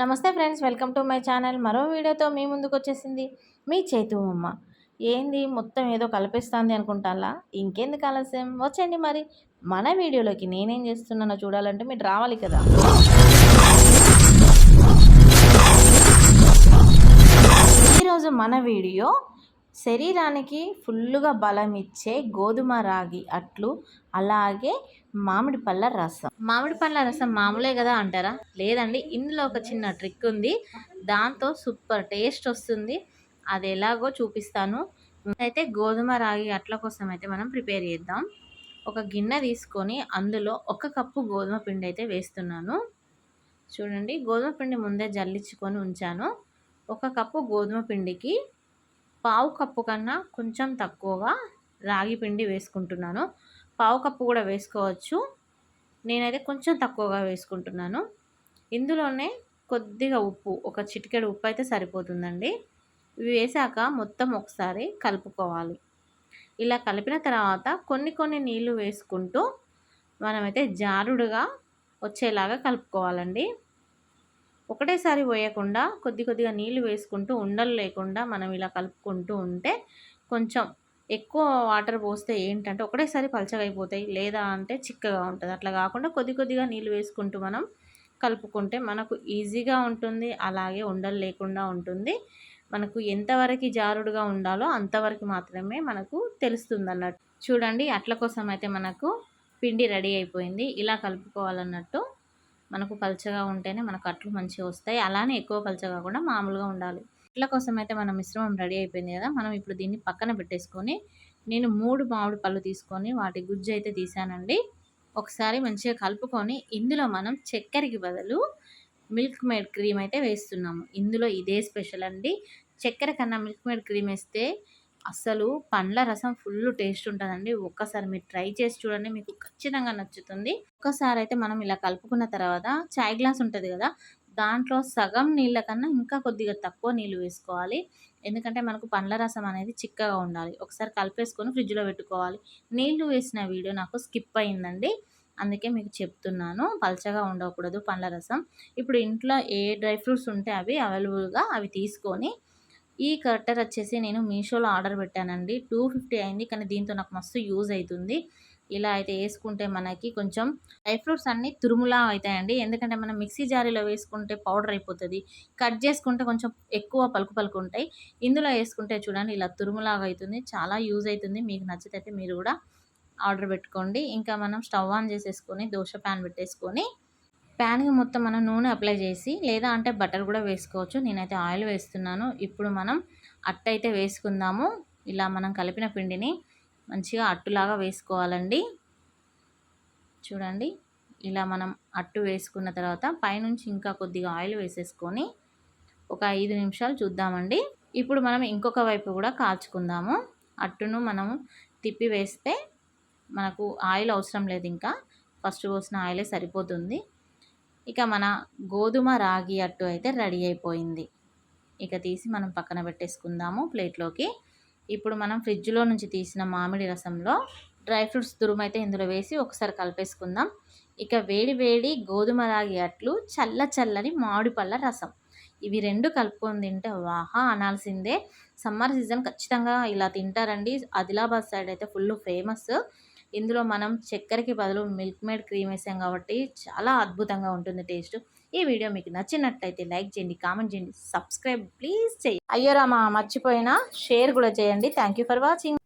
నమస్తే friends, welcome to my channel. మరో వీడియోతో మీ ముందుకు వచ్చేసింది మీ చేతు అమ్మ. ఏంది మొత్తం ఏదో కలిపిస్తుంది అనుకుంటారా? ఇంకెందుకు ఆలస్యం, వచ్చండి మరి మన వీడియోలోకి. నేనేం చేస్తున్నానో చూడాలంటే మీరు రావాలి కదా. ఈరోజు మన వీడియో శరీరానికి ఫుల్లుగా బలం ఇచ్చే గోధుమ రాగి అట్లు, అలాగే మామిడి పళ్ళ రసం. మామిడి పళ్ళ రసం మామూలే కదా అంటారా? లేదండి, ఇందులో ఒక చిన్న ట్రిక్ ఉంది. దాంతో సూపర్ టేస్ట్ వస్తుంది. అది ఎలాగో చూపిస్తాను. అయితే గోధుమ రాగి అట్ల కోసం అయితే మనం ప్రిపేర్ చేద్దాం. ఒక గిన్నె తీసుకొని అందులో 1 కప్పు గోధుమ పిండి అయితే వేస్తున్నాను. చూడండి, గోధుమ పిండి ముందే జల్లించుకొని ఉంచాను. 1 కప్పు గోధుమ పిండికి పావు కప్పు కన్నా కొంచెం తక్కువగా రాగి పిండి వేసుకుంటున్నాను. పావు కప్పు కూడా వేసుకోవచ్చు, నేనైతే కొంచెం తక్కువగా వేసుకుంటున్నాను. ఇందులోనే కొద్దిగా ఉప్పు, ఒక చిటికెడు ఉప్పు అయితే సరిపోతుందండి. ఇవి వేసాక మొత్తం ఒకసారి కలుపుకోవాలి. ఇలా కలిపిన తర్వాత కొన్ని నీళ్లు వేసుకుంటూ మనమైతే జారుడుగా వచ్చేలాగా కలుపుకోవాలండి. ఒకటేసారి పోయకుండా కొద్దిగా నీళ్లు వేసుకుంటూ ఉండలు లేకుండా మనం ఇలా కలుపుకుంటూ ఉంటే, కొంచెం ఎక్కువ వాటర్ పోస్తే ఏంటంటే ఒకటేసారి పలచగా అయిపోతాయి, లేదా అంటే చిక్కగా ఉంటుంది. అట్లా కాకుండా కొద్దిగా నీళ్ళు వేసుకుంటూ మనం కలుపుకుంటే మనకు ఈజీగా ఉంటుంది, అలాగే ఉండలు లేకుండా ఉంటుంది. మనకు ఎంతవరకు జారుడుగా ఉండాలో అంతవరకు మాత్రమే మనకు తెలుస్తుంది అన్నట్టు. చూడండి, అట్ల కోసం అయితే మనకు పిండి రెడీ అయిపోయింది. ఇలా కలుపుకోవాలన్నట్టు. మనకు పలచగా ఉంటేనే మనకు అట్లు మంచిగా వస్తాయి, అలానే ఎక్కువ పలచగా కాకుండా మామూలుగా ఉండాలి. అట్ల కోసం అయితే మన మిశ్రమం రెడీ అయిపోయింది కదా. మనం ఇప్పుడు దీన్ని పక్కన పెట్టేసుకొని, నేను 3 మామిడి పళ్ళు తీసుకొని వాటి గుజ్జు అయితే తీసానండి. ఒకసారి మంచిగా కలుపుకొని ఇందులో మనం చక్కెరకి బదులు మిల్క్ మేడ్ క్రీమ్ అయితే వేస్తున్నాము. ఇందులో ఇదే స్పెషల్ అండి. చక్కెర కన్నా మిల్క్ మేడ్ క్రీమ్ వేస్తే అస్సలు పండ్ల రసం ఫుల్ టేస్ట్ ఉంటుందండి. ఒక్కసారి మీరు ట్రై చేసి చూడండి, మీకు ఖచ్చితంగా నచ్చుతుంది. ఒక్కసారి అయితే మనం ఇలా కలుపుకున్న తర్వాత చాయ్ గ్లాస్ ఉంటుంది కదా, దాంట్లో సగం నీళ్ళ కన్నా ఇంకా కొద్దిగా తక్కువ నీళ్ళు వేసుకోవాలి. ఎందుకంటే మనకు పండ్ల రసం అనేది చిక్కగా ఉండాలి. ఒకసారి కలిపేసుకొని ఫ్రిడ్జ్లో పెట్టుకోవాలి. నీళ్లు వేసిన వీడియో నాకు స్కిప్ అయిందండి, అందుకే మీకు చెప్తున్నాను. పలచగా ఉండకూడదు పండ్ల రసం. ఇప్పుడు ఇంట్లో ఏ డ్రై ఫ్రూట్స్ ఉంటే అవి అవైలబుల్గా అవి తీసుకొని, ఈ కట్టర్ వచ్చేసి నేను మీషోలో ఆర్డర్ పెట్టానండి. 250 అయింది, కానీ దీంతో నాకు మస్తు యూజ్ అవుతుంది. ఇలా అయితే వేసుకుంటే మనకి కొంచెం డ్రై ఫ్రూట్స్ అన్నీ తురుములా అవుతాయండి. ఎందుకంటే మనం మిక్సీ జారీలో వేసుకుంటే పౌడర్ అయిపోతుంది, కట్ చేసుకుంటే కొంచెం ఎక్కువ పలుకు ఉంటాయి. ఇందులో వేసుకుంటే చూడండి ఇలా తురుములాగా అవుతుంది, చాలా యూజ్ అవుతుంది. మీకు నచ్చితే మీరు కూడా ఆర్డర్ పెట్టుకోండి. ఇంకా మనం స్టవ్ ఆన్ చేసేసుకొని దోశ ప్యాన్ పెట్టేసుకొని, ప్యాన్కి మొత్తం మనం నూనె అప్లై చేసి, లేదా అంటే బటర్ కూడా వేసుకోవచ్చు. నేనైతే ఆయిల్ వేస్తున్నాను. ఇప్పుడు మనం అట్టు అయితే వేసుకుందాము. ఇలా మనం కలిపిన పిండిని మంచిగా అట్టులాగా వేసుకోవాలండి. చూడండి, ఇలా మనం అట్టు వేసుకున్న తర్వాత పైనుంచి ఇంకా కొద్దిగా ఆయిల్ వేసేసుకొని ఒక 5 నిమిషాలు చూద్దామండి. ఇప్పుడు మనం ఇంకొక వైపు కూడా కాల్చుకుందాము. అట్టును మనము తిప్పి వేస్తే మనకు ఆయిల్ అవసరం లేదు, ఇంకా ఫస్ట్ పోసిన ఆయిలే సరిపోతుంది. ఇక మన గోధుమ రాగి అట్టు అయితే రెడీ అయిపోయింది. ఇక తీసి మనం పక్కన పెట్టేసుకుందాము ప్లేట్లోకి. ఇప్పుడు మనం ఫ్రిడ్జ్లో నుంచి తీసిన మామిడి రసంలో డ్రై ఫ్రూట్స్ తురుము అయితే ఇందులో వేసి ఒకసారి కలిపేసుకుందాం. ఇక వేడి గోధుమ రాగి అట్లు, చల్లని మామిడి పళ్ళ రసం, ఇవి 2 కలుపుకొని తింటే వాహా అనాల్సిందే. సమ్మర్ సీజన్ ఖచ్చితంగా ఇలా తింటారండి. ఆదిలాబాద్ సైడ్ అయితే ఫుల్ ఫేమస్. ఇందులో మనం చక్కెరకి బదులు మిల్క్ మేడ్ క్రీమ్ వేసాం కాబట్టి చాలా అద్భుతంగా ఉంటుంది టేస్ట్. ఈ వీడియో మీకు నచ్చినట్టయితే లైక్ చేయండి, కామెంట్ చేయండి, సబ్స్క్రైబ్ ప్లీజ్ చేయండి. అయ్యో రామా, మర్చిపోయినా, షేర్ కూడా చేయండి. Thank you for watching.